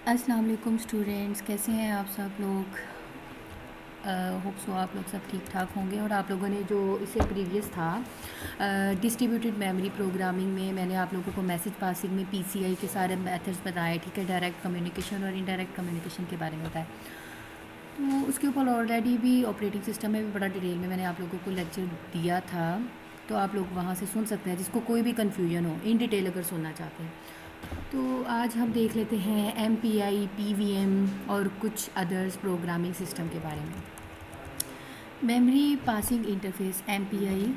अस्सलाम वालेकुम स्टूडेंट्स, कैसे हैं आप सब लोग। होप सो आप लोग सब ठीक ठाक होंगे। और आप लोगों ने जो इससे प्रीवियस था डिस्ट्रीब्यूटेड मेमोरी प्रोग्रामिंग में मैंने आप लोगों को मैसेज पासिंग में पीसीआई के सारे मेथड्स बताए, ठीक है। डायरेक्ट कम्युनिकेशन और इनडायरेक्ट कम्युनिकेशन के बारे में बताया। तो उसके ऊपर ऑलरेडी भी ऑपरेटिंग सिस्टम में भी बड़ा डिटेल में मैंने आप लोगों को लेक्चर दिया था, तो आप लोग वहाँ से सुन सकते हैं जिसको कोई भी कन्फ्यूजन हो इन डिटेल अगर सुनना चाहते हैं। तो आज हम देख लेते हैं MPI, PVM और कुछ अदर्स प्रोग्रामिंग सिस्टम के बारे में। Memory passing interface MPI,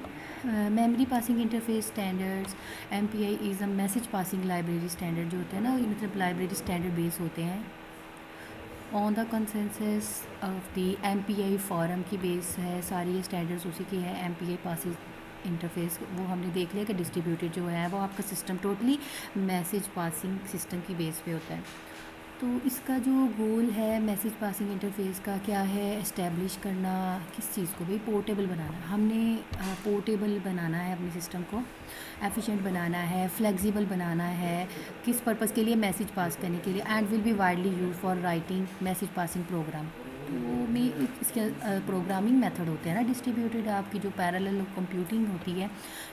memory passing interface standards. MPI is a message passing library standard जो होते हैं ना, ये मतलब लाइब्रेरी स्टैंडर्ड बेस होते हैं। On the consensus of the MPI forum की बेस है, सारी ये स्टैंडर्ड्स उसी की है। MPI पासिंग इंटरफेस वो हमने देख लिया कि डिस्ट्रीब्यूटेड जो है वो आपका system totally message passing system की बेस पे होता है। तो इसका जो गोल है मैसेज पासिंग इंटरफेस का क्या है, इस्टेब्लिश करना किस चीज़ को, भाई पोर्टेबल बनाना। हमने पोर्टेबल बनाना है अपने सिस्टम को, एफिशिएंट बनाना है, फ्लेक्सिबल बनाना है। किस पर्पज़ के लिए, मैसेज पास करने के लिए। And will be widely use for writing message passing program. तो में इसके प्रोग्रामिंग मेथड होते हैं ना डिस्ट्रीब्यूटेड, आपकी जो पैरेलल कंप्यूटिंग होती है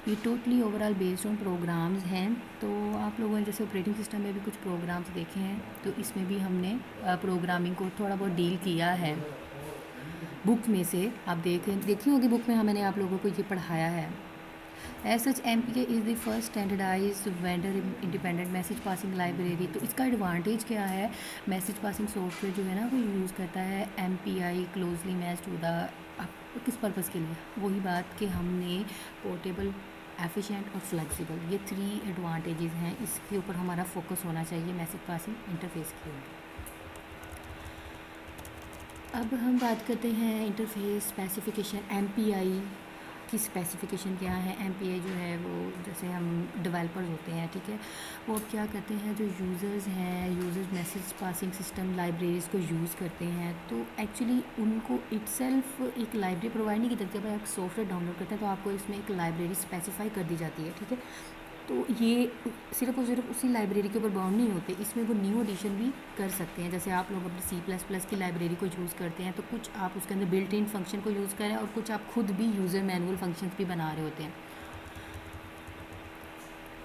ये totally overall based on programs हैं। तो आप लोगों ने जैसे ऑपरेटिंग सिस्टम में भी कुछ प्रोग्राम्स देखे हैं, तो इसमें भी हमने प्रोग्रामिंग को थोड़ा बहुत डील किया है बुक में से। आप देखी होगी बुक में मैंने आप लोगों को ये पढ़ाया है। As such MPI is the first standardize vendor independent message passing library. तो इसका एडवांटेज क्या है, मैसेज पासिंग सॉफ्टवेयर जो है ना वो यूज़ करता है MPI closely match to the, किस पर्पज़ के लिए, वही बात कि हमने पोर्टेबल, एफिशिएंट और फ्लेक्सिबल, ये 3 एडवांटेजेस हैं। इसके ऊपर हमारा फोकस होना चाहिए मैसेज पासिंग इंटरफेस के ऊपर। अब हम बात करते हैं इंटरफेस स्पेसिफिकेशन। MPI की स्पेसिफिकेशन क्या है। MPI जो है वो, जैसे हम डेवलपर्स होते हैं, ठीक है, वो अब क्या करते हैं, जो यूज़र्स हैं, users message passing system libraries को यूज़ करते हैं, तो एक्चुअली उनको इटसेल्फ एक लाइब्रेरी प्रोवाइड नहीं की जाती। जब आप सॉफ्टवेयर डाउनलोड करते हैं तो आपको इसमें एक लाइब्रेरी स्पेसिफाई कर दी जाती है, ठीक है। तो ये सिर्फ और सिर्फ उसी लाइब्रेरी के ऊपर बाउंड नहीं होते, इसमें वो न्यू एडिशन भी कर सकते हैं। जैसे आप लोग अपनी C++ की लाइब्रेरी को यूज़ करते हैं, तो कुछ आप उसके अंदर बिल्ट इन फंक्शन को यूज़ करें और कुछ आप खुद भी यूज़र मैनुअल फंक्शंस भी बना रहे होते हैं।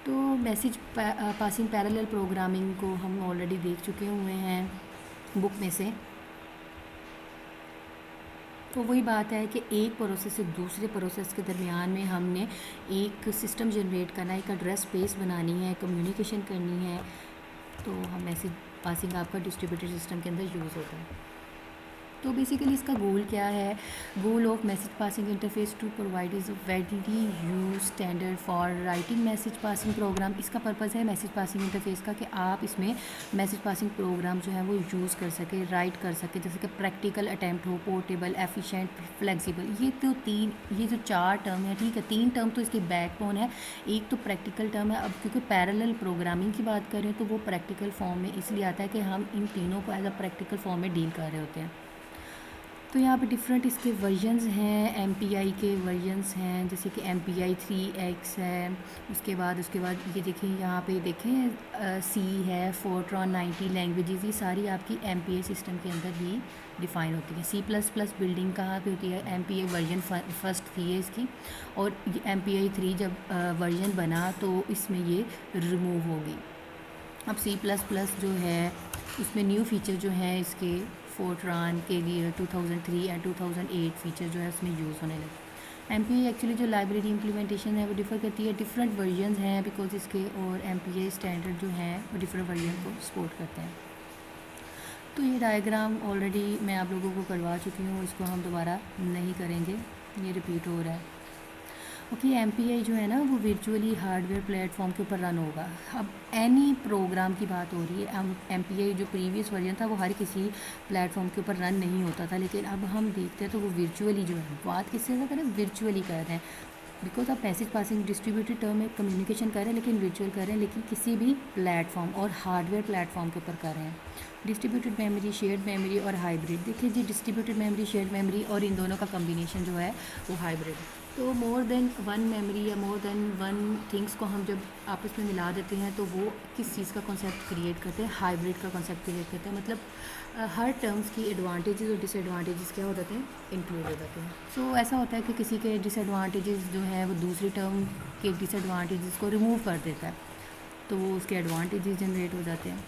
तो मैसेज पासिंग पैरेलल प्रोग्रामिंग को हम ऑलरेडी देख चुके हुए हैं बुक में से। तो वही बात है कि एक प्रोसेस से दूसरे प्रोसेस के दरमियान में हमने एक सिस्टम जनरेट करना है, एक एड्रेस स्पेस बनानी है, कम्युनिकेशन करनी है। तो हम मैसेज पासिंग आपका डिस्ट्रीब्यूटेड सिस्टम के अंदर यूज़ होता है। तो बेसिकली इसका गोल क्या है, goal of message passing interface to provide is a very use standard for writing message passing program. इसका पर्पज़ है मैसेज पासिंग इंटरफेस का कि आप इसमें मैसेज पासिंग प्रोग्राम जो है वो यूज़ कर सके, राइट कर सके, जैसे कि प्रैक्टिकल अटैम्प्ट हो, पोर्टेबल, एफिशिएंट, फ्लेक्सिबल। ये जो 4 टर्म है, ठीक है, 3 टर्म तो इसकी बैकबोन है, एक तो प्रैक्टिकल टर्म है। अब क्योंकि पैरेलल प्रोग्रामिंग की बात करें तो वो प्रैक्टिकल फॉर्म में इसलिए आता है कि हम इन तीनों को एज अ प्रैक्टिकल फॉर्म में डील कर रहे होते हैं। तो यहाँ पे डिफरेंट इसके वर्जन्स हैं, MPI के वर्जन्स हैं, जैसे कि MPI 3X है। उसके बाद ये देखें, यहाँ पे देखें C है, फोर्ट्रॉन 90 लैंग्वेजेस, ये सारी आपकी MPI सिस्टम के अंदर ही डिफ़ाइन होती है। C++ बिल्डिंग कहाँ पे होती है, MPI वर्जन फर्स्ट थी है इसकी, और ये MPI 3 जब वर्जन बना तो इसमें ये रिमूव होगी। अब C++ जो है उसमें न्यू फीचर जो हैं इसके फोर्ट्रान के लिए 2003 एंड 2008 फीचर जो है उसमें यूज़ होने लगे। MPI एक्चुअली जो लाइब्रेरी इम्प्लीमेंटेशन है वो डिफ़र करती है, डिफरेंट वर्जन्स हैं बिकॉज इसके, और MPI स्टैंडर्ड जो हैं वो डिफरेंट वर्जन को सपोर्ट करते हैं। तो ये डायग्राम ऑलरेडी मैं आप लोगों को करवा चुकी हूँ, इसको हम दोबारा नहीं करेंगे, ये रिपीट हो रहा है। ओके, MPI जो है ना वो वर्चुअली हार्डवेयर प्लेटफॉर्म के ऊपर रन होगा। अब एनी प्रोग्राम की बात हो रही है, MPI जो प्रीवियस वर्जन था वो हर किसी प्लेटफॉर्म के ऊपर रन नहीं होता था, लेकिन अब हम देखते हैं तो वो वर्चुअली जो है, बात किससे ज़्यादा करें, वर्चुअली कर रहे हैं। बिकॉज आप मैसेज पासिंग डिस्ट्रीब्यूटेड टर्म में कम्युनिकेशन कर रहे हैं, लेकिन वर्चुअल कर रहे हैं, लेकिन किसी भी प्लेटफॉर्म और हार्डवेयर प्लेटफॉर्म के ऊपर कर रहे हैं। डिस्ट्रीब्यूटेड मेमोरी, शेयर्ड मेमोरी और हाइब्रिड। देखिए जी, डिस्ट्रीब्यूटेड मेमोरी, शेयर्ड मेमोरी और इन दोनों का कम्बिनेशन जो है वो हाइब्रिड है। तो मोर देन वन मेमोरी या मोर देन वन थिंग्स को हम जब आपस में मिला देते हैं तो वो किस चीज़ का कॉन्सेप्ट क्रिएट करते हैं, हाइब्रिड का कॉन्सेप्ट क्रिएट करते हैं। मतलब हर टर्म्स की एडवांटेजेस और डिसएडवांटेजेस क्या हो जाते हैं, इंक्लूड हो जाते हैं। सो ऐसा होता है कि किसी के डिसएडवांटेजेस जो हैं वो दूसरी टर्म के डिसएडवांटेजेस को रिमूव कर देता है, तो वो उसके एडवांटेजेस जनरेट हो जाते हैं।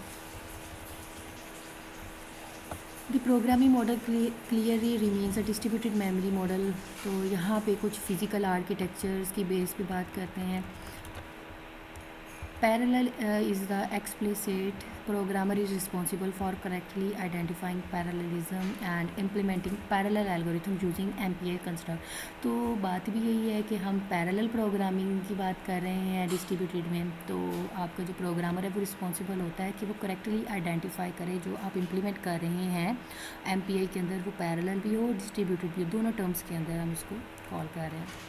The programming model clearly remains a distributed memory model. तो यहाँ पे कुछ फिज़िकल आर्किटेक्चर्स की बेस पे बात करते हैं। Parallel is the explicit programmer is responsible for correctly identifying parallelism and implementing parallel algorithm using MPI construct। तो बात भी यही है कि हम पैरेलल प्रोग्रामिंग की बात कर रहे हैं डिस्ट्रीब्यूटेड में। तो आपका जो प्रोग्रामर है वो रिस्पॉन्सिबल होता है कि वो करेक्टली आइडेंटिफाई करे जो आप इम्प्लीमेंट कर रहे हैं MPI के अंदर, वो पैरेलल भी हो डिस्ट्रीब्यूटेड भी हो, दोनों टर्म्स के अंदर हम इसको कॉल कर रहे हैं।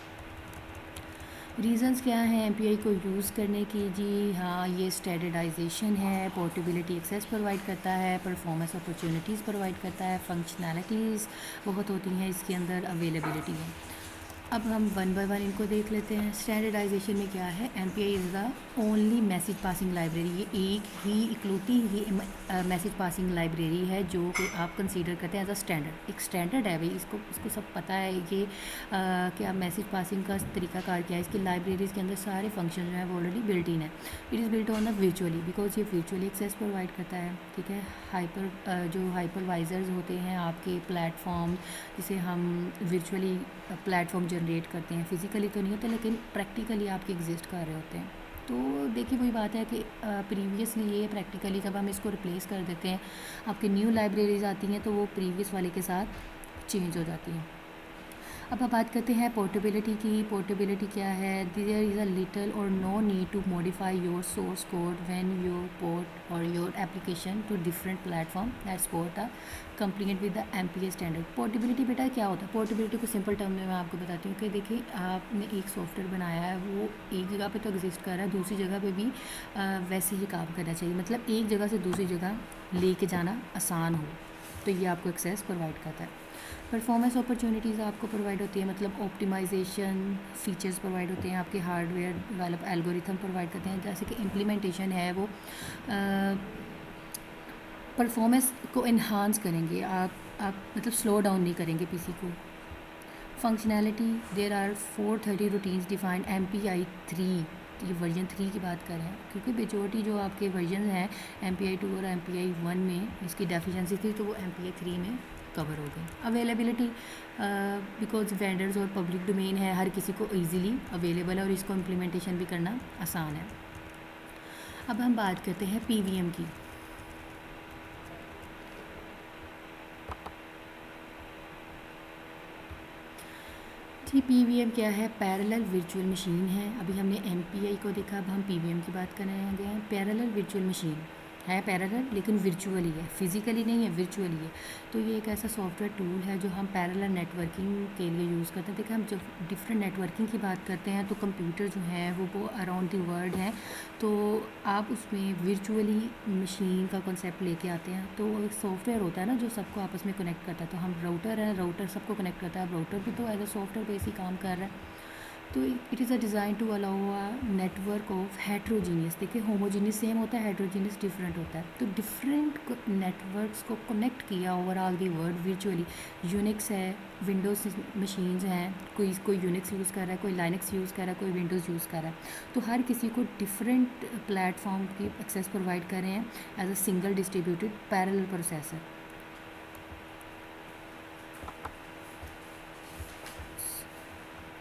रीज़न्स क्या हैं MPI को यूज़ करने की? जी हाँ, ये स्टैंडर्डाइजेशन है, पोर्टेबिलिटी एक्सेस प्रोवाइड करता है, परफॉर्मेंस अपॉर्चुनिटीज़ प्रोवाइड करता है, फंक्शनैलिटीज़ बहुत होती हैं इसके अंदर, अवेलेबिलिटी है। अब हम वन बाय वन इनको देख लेते हैं। स्टैंडर्डाइजेशन में क्या है, MPI is the only message passing library. ये एक ही इकलौती ही मैसेज पासिंग लाइब्रेरी है जो कि आप कंसीडर करते हैं एज अ स्टैंडर्ड। एक स्टैंडर्ड है भाई, इसको सब पता है कि क्या मैसेज पासिंग का तरीकाकार क्या है। इसकी लाइब्रेरीज़ के अंदर सारे फंक्शन जो है वो ऑलरेडी बिल्ट इन है। It is built on the virtually, because ये वर्चुअली एक्सेस प्रोवाइड करता है। ठीक है, जो हाइपरवाइजर्स होते हैं आपके प्लेटफॉर्म, जिसे हम वर्चुअली प्लेटफॉर्म जनरेट करते हैं, फिज़िकली तो नहीं होते लेकिन प्रैक्टिकली आपके एग्जिस्ट कर रहे होते हैं। तो देखिए वही बात है कि प्रीवियसली ये प्रैक्टिकली जब हम इसको रिप्लेस कर देते हैं, आपकी न्यू लाइब्रेरीज आती हैं तो वो प्रीवियस वाले के साथ चेंज हो जाती हैं। अब आप बात करते हैं पोर्टेबिलिटी की। पोर्टेबिलिटी क्या है, there is a little or no need to modify your source code when you port or your application to different platform that support a complete with the MPI standard. Portability बेटा क्या होता है? Portability को simple term में मैं आपको बताती हूँ कि देखिए आपने एक सॉफ्टवेयर बनाया है, वो एक जगह पे तो एग्जिस्ट कर रहा है, दूसरी जगह पे भी वैसे ही काम करना चाहिए। मतलब एक जगह से दूसरी जगह लेके जाना आसान हो, तो ये आपको एक्सेस प्रोवाइड करता है। परफॉर्मेंस अपॉर्चुनिटीज़ आपको प्रोवाइड होती है, मतलब ऑप्टिमाइजेशन फीचर्स प्रोवाइड होते हैं, आपके हार्डवेयर डेवलप एल्गोरिथम प्रोवाइड करते हैं। जैसे कि इम्प्लीमेंटेशन है वो परफॉर्मेंस को इन्हांस करेंगे, आप मतलब स्लो डाउन नहीं करेंगे पीसी को। Functionality, there are 430 routines defined MPI 3। ये वर्जन 3 की बात कर रहे हैं, क्योंकि मेजॉरिटी जो आपके वर्जन हैं MPI 2 और MPI 1 में इसकी डेफिशिएंसी थी, तो वो MPI 3 में कवर हो गई। अवेलेबिलिटी, बिकॉज वेंडर्स और पब्लिक डोमेन है, हर किसी को ईजीली अवेलेबल है और इसको इम्प्लीमेंटेशन भी करना आसान है। अब हम बात करते हैं PVM की। जी, PVM क्या है? पैरेलल वर्चुअल मशीन है। अभी हमने MPI को देखा, अब हम PVM की बात करने गए हैं। पैरेलल वर्चुअल मशीन है, पैरेलल लेकिन वर्चुअली है, फिज़िकली नहीं है, वर्चुअली है। तो ये एक ऐसा सॉफ्टवेयर टूल है जो हम पैरेलल नेटवर्किंग के लिए यूज़ करते हैं। देखिए हम जब डिफरेंट नेटवर्किंग की बात करते हैं तो कंप्यूटर जो है वो अराउंड द वर्ल्ड है, तो आप उसमें वर्चुअली मशीन का कॉन्सेप्ट लेके आते हैं। तो एक सॉफ्टवेयर होता है ना जो सबको आपस में कनेक्ट करता है, तो हम राउटर है, राउटर सबको कनेक्ट करता है। अब राउटर भी तो एज अ सॉफ्टवेयर बेस ही काम कर रहा है। तो it is a design to allow a network of heterogeneous. देखिए होमोजीनियस सेम होता है, हेट्रोजीनियस डिफरेंट होता है। तो डिफरेंट नेटवर्क्स को कनेक्ट किया overall the world virtually. Unix है, विंडोज़ मशीन्स हैं, कोई यूनिक्स यूज़ कर रहा है, कोई लाइनक्स यूज़ कर रहा है, कोई विंडोज़ यूज़ कर रहा है। तो हर किसी को डिफरेंट प्लेटफॉर्म की एक्सेस प्रोवाइड कर रहे हैं as a single distributed parallel processor.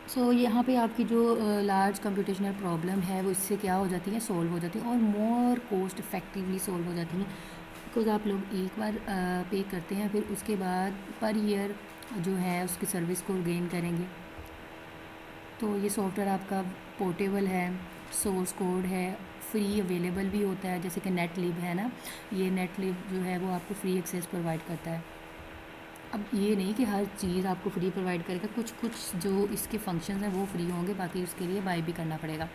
So यहाँ पे आपकी जो लार्ज कंप्यूटेशनल प्रॉब्लम है वो इससे क्या हो जाती है, सोल्व हो जाती है, और मोर कोस्ट इफेक्टिवली सोल्व हो जाती हैं। बिकॉज आप लोग एक बार पे करते हैं, फिर उसके बाद पर ईयर जो है उसकी सर्विस को गेन करेंगे। तो ये सॉफ्टवेयर आपका पोर्टेबल है, सोर्स कोड है, फ्री अवेलेबल भी होता है, जैसे कि नेटलिब है ना, ये नेटलिब जो है वो आपको फ्री एक्सेस प्रोवाइड करता है। अब ये नहीं कि हर चीज़ आपको फ्री प्रोवाइड करेगा, कुछ जो इसके फंक्शंस हैं वो फ्री होंगे, बाकी उसके लिए बाय भी करना पड़ेगा।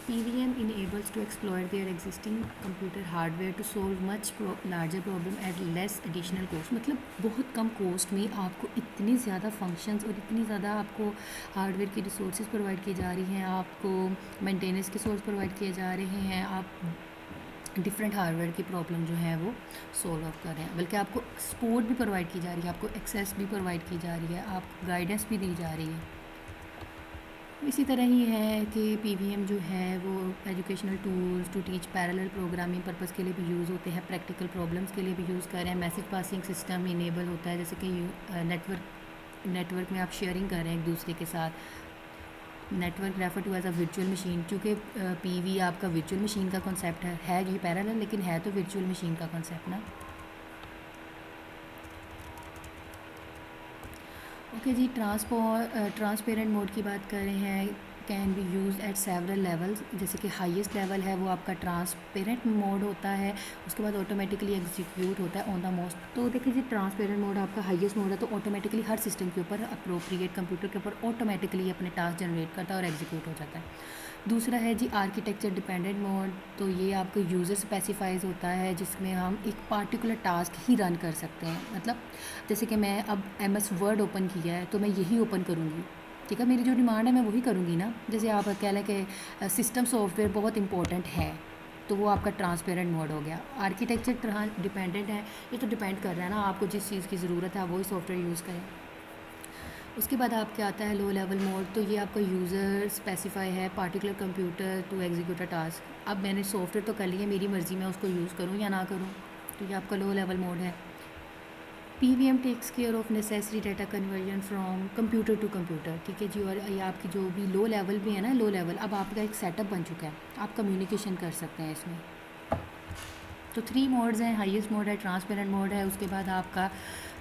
PVM enables to exploit their existing computer hardware to solve much larger problem at less additional cost। मतलब बहुत कम कॉस्ट में आपको इतनी ज़्यादा फंक्शंस और इतनी ज़्यादा आपको हार्डवेयर की रिसोर्सेज प्रोवाइड की जा रही हैं, आपको मेंटेनेंस के सोर्स प्रोवाइड किए जा रहे हैं, आप डिफरेंट हार्डवेयर की प्रॉब्लम जो है वो सॉल्व कर रहे हैं, बल्कि आपको सपोर्ट भी प्रोवाइड की जा रही है, आपको एक्सेस भी प्रोवाइड की जा रही है, आपको गाइडेंस भी दी जा रही है। इसी तरह ही है कि PVM जो है वो educational tools to teach parallel programming purpose के लिए भी यूज़ होते हैं, प्रैक्टिकल प्रॉब्लम्स के लिए भी यूज़ कर रहे हैं। मैसेज पासिंग सिस्टम इनेबल होता है, जैसे कि नेटवर्क में आप शेयरिंग कर रहे हैं एक दूसरे के साथ। Network refer to as a virtual machine, चूँकि PV आपका वर्चुअल मशीन का कॉन्सेप्ट है ये पैरेलल, लेकिन है तो वर्चुअल मशीन का कॉन्सेप्ट ना। ओके जी, ट्रांसपेरेंट मोड की बात कर रहे हैं। Can be use at several levels, जैसे कि हाईएस्ट लेवल है वो आपका ट्रांसपेरेंट मोड होता है, उसके बाद ऑटोमेटिकली एग्जीक्यूट होता है ऑन द मोस्ट। तो देखिए जी, ट्रांसपेरेंट मोड आपका हाईएस्ट मोड है, तो ऑटोमेटिकली हर सिस्टम के ऊपर अप्रोप्रिएट कंप्यूटर के ऊपर ऑटोमेटिकली अपने टास्क जनरेट करता है और एग्जीक्यूट हो जाता है। दूसरा है जी आर्किटेक्चर डिपेंडेंट मोड, तो ये आपको यूज़र स्पेसिफाइज होता है, जिसमें हम एक पार्टिकुलर टास्क ही रन कर सकते हैं। मतलब जैसे कि मैं अब MS वर्ड ओपन किया है तो मैं यही ओपन करूँगी, ठीक है, मेरी जो डिमांड है मैं वही करूँगी ना। जैसे आप कह लें कि सिस्टम सॉफ्टवेयर बहुत इंपॉर्टेंट है, तो वो आपका ट्रांसपेरेंट मोड हो गया। आर्किटेक्चर डिपेंडेंट है, ये तो डिपेंड कर रहा है ना आपको जिस चीज़ की ज़रूरत है आप वही सॉफ्टवेयर यूज़ करें। उसके बाद आपके आता है लो लेवल मोड, तो ये आपका यूज़र स्पेसिफाई है particular computer to execute a task. अब मैंने सॉफ्टवेयर तो कर लिया, मेरी मर्ज़ी मैं उसको यूज़ करूँ या ना करूँ, तो ये आपका लो लेवल मोड है। PVM takes care of necessary data conversion from computer to computer, ठीक है जी। और ये आपकी जो भी लो लेवल भी है ना, लो लेवल अब आपका एक सेटअप बन चुका है, आप कम्युनिकेशन कर सकते हैं इसमें। तो 3 मोड्स हैं, हाईएस्ट मोड है, ट्रांसपेरेंट मोड है, उसके बाद आपका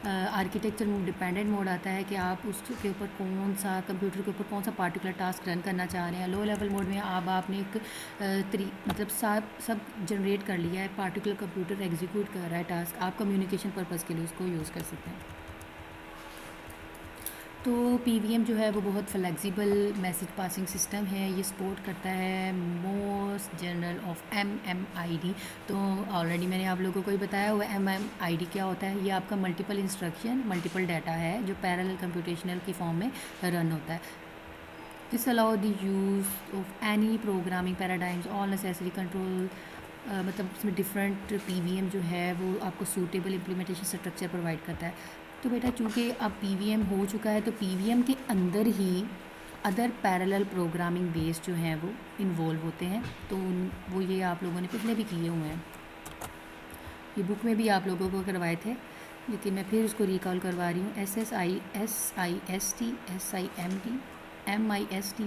आर्किटेक्चर डिपेंडेंट मोड आता है कि आप उसके ऊपर कौन सा कंप्यूटर के ऊपर कौन सा पार्टिकुलर टास्क रन करना चाह रहे हैं। लो लेवल मोड में आपने एक मतलब सब जनरेट कर लिया है, पार्टिकुलर कंप्यूटर एग्जीक्यूट कर रहा है टास्क, आप कम्युनिकेशन पर्पज़ के लिए उसको यूज़ कर सकते हैं। तो PVM जो है वो बहुत फ्लेक्सिबल मैसेज पासिंग सिस्टम है, ये सपोर्ट करता है मोस्ट जनरल ऑफ MMID। तो ऑलरेडी मैंने आप लोगों को ही बताया हुआ MMID क्या होता है। ये आपका मल्टीपल इंस्ट्रक्शन मल्टीपल डाटा है जो पैरेलल कंप्यूटेशनल की फॉर्म में रन होता है। This allow the use of any programming paradigms all necessary control, मतलब इसमें डिफरेंट PVM जो है वो आपको सूटेबल इम्प्लीमेंटेशन स्ट्रक्चर प्रोवाइड करता है। तो बेटा चूँकि अब PVM हो चुका है, तो PVM के अंदर ही अदर पैरेलल प्रोग्रामिंग बेस जो हैं वो इन्वॉल्व होते हैं, तो वो ये आप लोगों ने पहले भी किए हुए हैं, ये बुक में भी आप लोगों को करवाए थे, लेकिन मैं फिर उसको रिकॉल करवा रही हूँ। SSI SIST SIMD MIST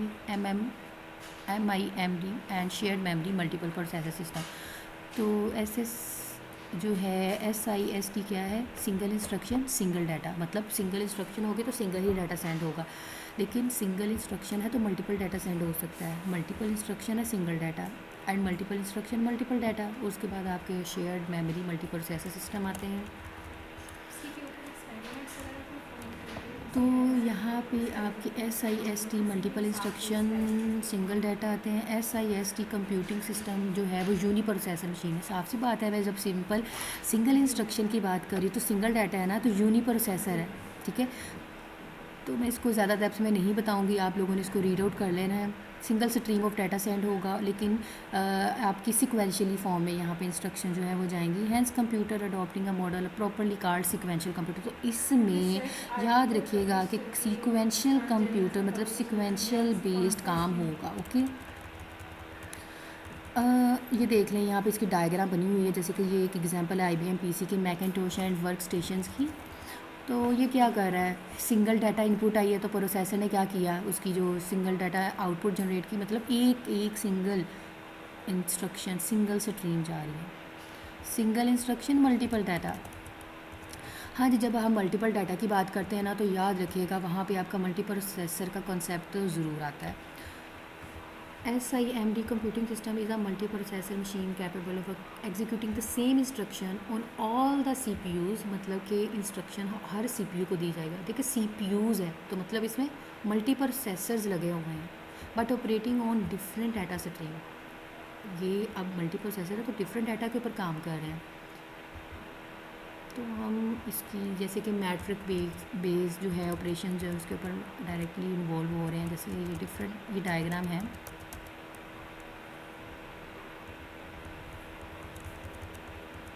MIMD and shared memory multiple processor system. तो जो है SIST क्या है, सिंगल इंस्ट्रक्शन सिंगल डाटा, मतलब सिंगल इंस्ट्रक्शन होगी तो सिंगल ही डाटा सेंड होगा, लेकिन सिंगल इंस्ट्रक्शन है तो मल्टीपल डाटा सेंड हो सकता है। मल्टीपल इंस्ट्रक्शन है single data, and multiple instruction multiple data. उसके बाद आपके shared memory multi processor system आते हैं। तो यहाँ पे आपके SIST multiple instruction single data आते हैं। SIST कंप्यूटिंग सिस्टम जो है वो यूनी प्रोसेसर मशीन है। साफ सी बात है, मैं जब सिंगल इंस्ट्रक्शन की बात करी तो सिंगल डाटा है ना, तो यूनी प्रोसेसर है, ठीक है। तो मैं इसको ज़्यादा डेप्थ में नहीं बताऊंगी, आप लोगों ने इसको रीड आउट कर लेना है। Single stream of data send होगा, लेकिन आपकी सिक्वेंशियली फॉर्म में यहाँ पे इंस्ट्रक्शन जो है वो जाएंगी। Hence computer adopting a model properly called sequential computer. तो इसमें याद रखिएगा कि सिक्वेंशियल कंप्यूटर मतलब सिक्वेंशियल बेस्ड काम होगा। ओके, ये देख लें यहाँ पे इसकी डायग्राम बनी हुई है, जैसे कि ये एक एग्जांपल है IBM PC की मैकिन्टोश एंड वर्क स्टेशंस की। तो ये क्या कर रहा है, सिंगल डाटा इनपुट आई है तो प्रोसेसर ने क्या किया, उसकी जो सिंगल डाटा आउटपुट जनरेट की, मतलब एक सिंगल इंस्ट्रक्शन सिंगल स्ट्रीम जा रही है। Single instruction multiple data. हाँ जी, जब हम मल्टीपल डाटा की बात करते हैं ना, तो याद रखिएगा वहाँ पे आपका मल्टी प्रोसेसर का कॉन्सेप्ट तो ज़रूर आता है। SIMD computing system is a multi-processor machine capable of executing the same instruction on all the CPUs, मतलब कि इंस्ट्रक्शन हर CPU को दी जाएगा। देखिए CPUs है तो मतलब इसमें मल्टी प्रोसेसर्स लगे हुए हैं, but operating on different data stream. ये अब मल्टी प्रोसेसर है तो डिफरेंट डाटा के ऊपर काम कर रहे हैं। तो हम इसकी जैसे कि मैट्रिक बेस जो है ऑपरेशन जो है उसके ऊपर डायरेक्टली इन्वॉल्व हो रहे हैं। जैसे ये डिफरेंट ये डायग्राम है।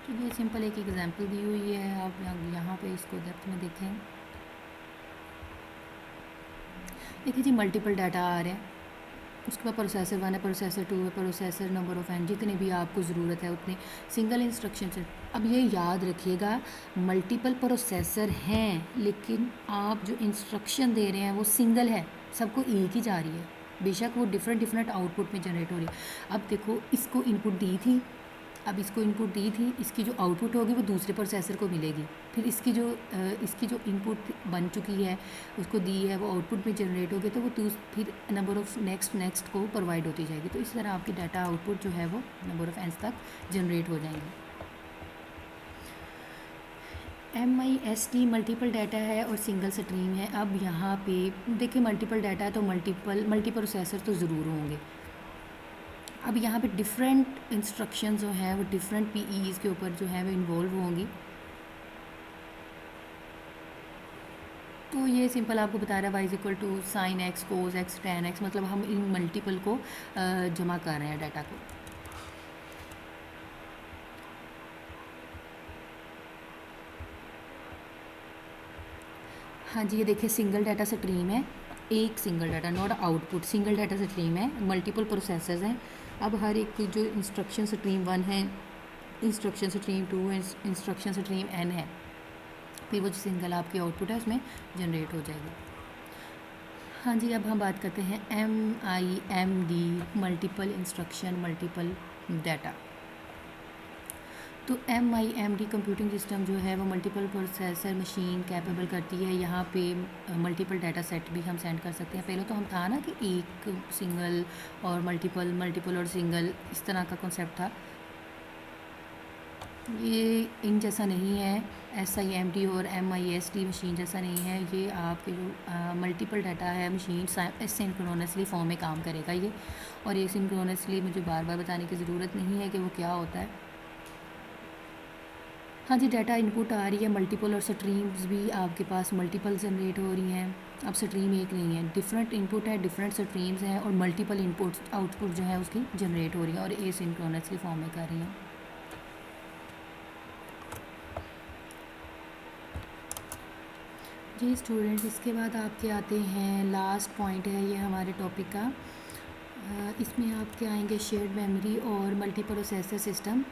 तो ये सिंपल एक एग्जांपल दी हुई है, आप यहाँ पे इसको डेप्थ में देखें। देखिए जी मल्टीपल डाटा आ रहे हैं, उसके बाद प्रोसेसर 1 है, प्रोसेसर 2 है, प्रोसेसर नंबर ऑफ़ एन जितने भी आपको ज़रूरत है उतने सिंगल इंस्ट्रक्शन से। अब ये याद रखिएगा मल्टीपल प्रोसेसर हैं लेकिन आप जो इंस्ट्रक्शन दे रहे हैं वो सिंगल है, सबको एक ही जा रही है। बेशक वो डिफरेंट आउटपुट में जनरेट हो रही है। अब देखो इसको इनपुट दी थी, अब इसको इनपुट दी थी, इसकी जो आउटपुट होगी वो दूसरे प्रोसेसर को मिलेगी। फिर इसकी जो इनपुट बन चुकी है उसको दी है वो आउटपुट में जनरेट होगी तो वो फिर नंबर ऑफ़ नेक्स्ट को प्रोवाइड होती जाएगी। तो इस तरह आपकी डाटा आउटपुट जो है वो नंबर ऑफ़ एंड्स तक जनरेट हो जाएंगे। MIST मल्टीपल डाटा है और सिंगल स्ट्रीम है। अब यहाँ पे देखिए मल्टीपल डाटा है तो मल्टी प्रोसेसर तो ज़रूर होंगे। अब यहाँ पे डिफरेंट इंस्ट्रक्शन जो हैं वो डिफरेंट PEs के ऊपर जो है वो इन्वॉल्व होंगी। तो ये सिंपल आपको बता रहा है y = sin x cos x tan x, मतलब हम इन मल्टीपल को जमा कर रहे हैं डाटा को। हाँ जी, ये देखिए सिंगल डाटा स्ट्रीम है, एक single data not output, single data stream है, मल्टीपल प्रोसेसर्स हैं। अब हर एक की जो इंस्ट्रक्शन स्ट्रीम 1 है, इंस्ट्रक्शन स्ट्रीम 2 है, इंस्ट्रक्शन स्ट्रीम n है, फिर वो जो सिंगल आपकी आउटपुट है उसमें जनरेट हो जाएगी। हाँ जी, अब हम बात करते हैं MIMD multiple instruction multiple data. तो MIMD कंप्यूटिंग सिस्टम जो है वो मल्टीपल प्रोसेसर मशीन कैपेबल करती है। यहाँ पे मल्टीपल डाटा सेट भी हम सेंड कर सकते हैं। पहले तो हम था ना कि एक सिंगल और मल्टीपल और सिंगल, इस तरह का कॉन्सेप्ट था। ये इन जैसा नहीं है, SIMD और MIST मशीन जैसा नहीं है। ये आपके जो मल्टीपल डाटा है मशीन सिंक्रोनसली फॉर्म में काम करेगा ये, और ये सिंक्रोनसली मुझे बार बार बताने की ज़रूरत नहीं है कि वो क्या होता है। हाँ जी, डाटा इनपुट आ रही है मल्टीपल और स्ट्रीम्स भी आपके पास मल्टीपल जनरेट हो रही हैं। अब स्ट्रीम एक नहीं है, डिफरेंट इनपुट है, डिफरेंट स्ट्रीम्स हैं और मल्टीपल इनपुट आउटपुट जो है उसकी जनरेट हो रही है और एसिंक्रोनसली फॉर्म में कर रही हैं। जी स्टूडेंट्स, इसके बाद आपके आते हैं लास्ट पॉइंट है ये हमारे टॉपिक का। इसमें आपके आएंगे शेयर्ड मेमोरी और मल्टी प्रोसेसर सिस्टम।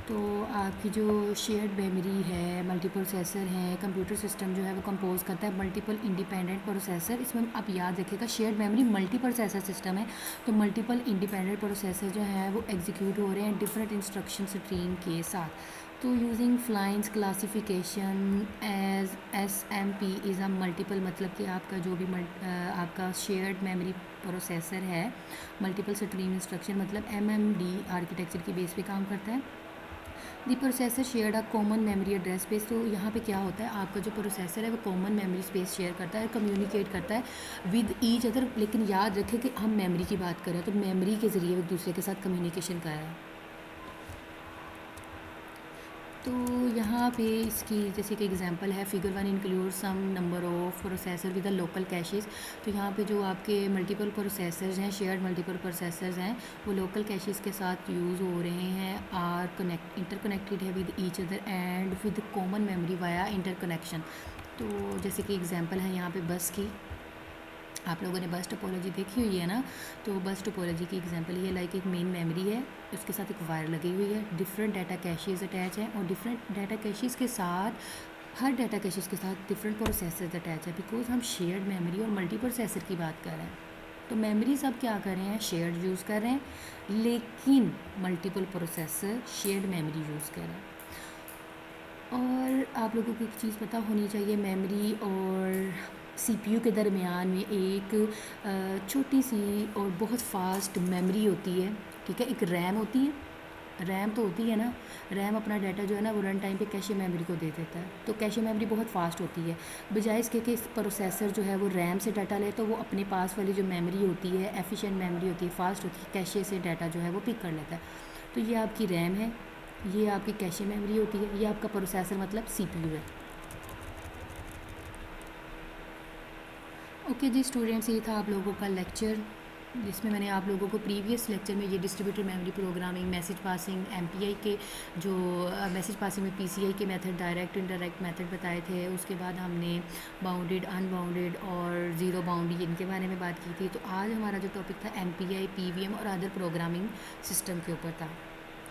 तो आपकी जो शेयर्ड मेमोरी है, मल्टी प्रोसेसर है, कंप्यूटर सिस्टम जो है वो कंपोज करता है मल्टीपल इंडिपेंडेंट प्रोसेसर। इसमें आप याद रखिएगा shared memory multi processor system है, तो मल्टीपल इंडिपेंडेंट प्रोसेसर जो है वो एग्जीक्यूट हो रहे हैं डिफरेंट इंस्ट्रक्शन स्ट्रीम के साथ। तो using Flynn's classification as SMP is a multiple, मतलब कि आपका जो भी आपका शेयर्ड मेमोरी प्रोसेसर है मल्टीपल स्ट्रीम इंस्ट्रक्शन मतलब MMD आर्किटेक्चर की बेस पे काम करता है। The processor shared a common memory address space. तो यहाँ पे क्या होता है, आपका जो प्रोसेसर है वो कॉमन मेमोरी स्पेस शेयर करता है, कम्युनिकेट करता है विद ईच अदर। लेकिन याद रखें कि हम मेमोरी की बात करें तो मेमोरी के ज़रिए एक दूसरे के साथ कम्युनिकेशन कर रहा है। तो यहाँ पे इसकी जैसे कि एग्जांपल है figure 1 include some number of processor with the local caches. तो यहाँ पे जो आपके मल्टीपल प्रोसेसर्स हैं, शेयर्ड मल्टीपल प्रोसेसर्स हैं, वो लोकल कैशेस के साथ यूज़ हो रहे हैं, आर इंटरकनेक्टेड है with each other and with common memory via interconnection. तो जैसे कि एग्जांपल है यहाँ पे बस की, आप लोगों ने बस टोपोलॉजी देखी हुई है ना, तो बस टोपोलॉजी की एग्जांपल ये लाइक एक मेन मेमोरी है, उसके साथ एक वायर लगी हुई है, डिफरेंट डाटा कैशेस अटैच हैं और डिफरेंट डाटा कैशेस के साथ हर डाटा कैशेस के साथ डिफरेंट प्रोसेसर्स अटैच है, बिकॉज हम शेयर्ड मेमोरी और मल्टी प्रोसेसर की बात कर रहे हैं। तो मेमोरी सब क्या कर रहे हैं, शेयर्ड यूज़ कर रहे हैं, लेकिन multiple processor shared memory use कर रहे हैं। और आप लोगों को एक चीज़ पता होनी चाहिए, मेमोरी और CPU के दरमियान में एक छोटी सी और बहुत फास्ट मेमोरी होती है, ठीक है, एक रैम होती है रैम तो होती है ना, रैम अपना डाटा जो है ना वो रन टाइम पे कैशे मेमोरी को दे देता है, तो कैशे मेमोरी बहुत फास्ट होती है। बजाय इसके कि इस प्रोसेसर जो है वो रैम से डाटा ले, तो वो अपने पास वाली जो मेमोरी होती है, एफिशिएंट मेमोरी होती है, फास्ट होती है, कैशे से डाटा जो है वो पिक कर लेता है। तो ये आपकी रैम है, ये आपकी कैशे मेमोरी होती है, ये आपका प्रोसेसर मतलब सीपीयू है। ओके जी स्टूडेंट्स, ये था आप लोगों का लेक्चर, जिसमें मैंने आप लोगों को प्रीवियस लेक्चर में ये distributed memory programming, message passing, MPI के जो मैसेज पासिंग में पीसीआई के मेथड, डायरेक्ट इनडायरेक्ट मेथड बताए थे। उसके बाद हमने बाउंडेड, अनबाउंडेड और ज़ीरो बाउंड इनके बारे में बात की थी। तो आज हमारा जो टॉपिक था एमपीआई, पीवीएम और अदर प्रोग्रामिंग सिस्टम के ऊपर था।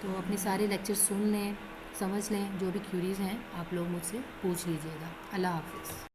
तो अपने सारे लेक्चर सुन लें, समझ लें, जो भी क्यूरीज़ हैं आप लोग मुझसे पूछ लीजिएगा। अल्लाह हाफिज़।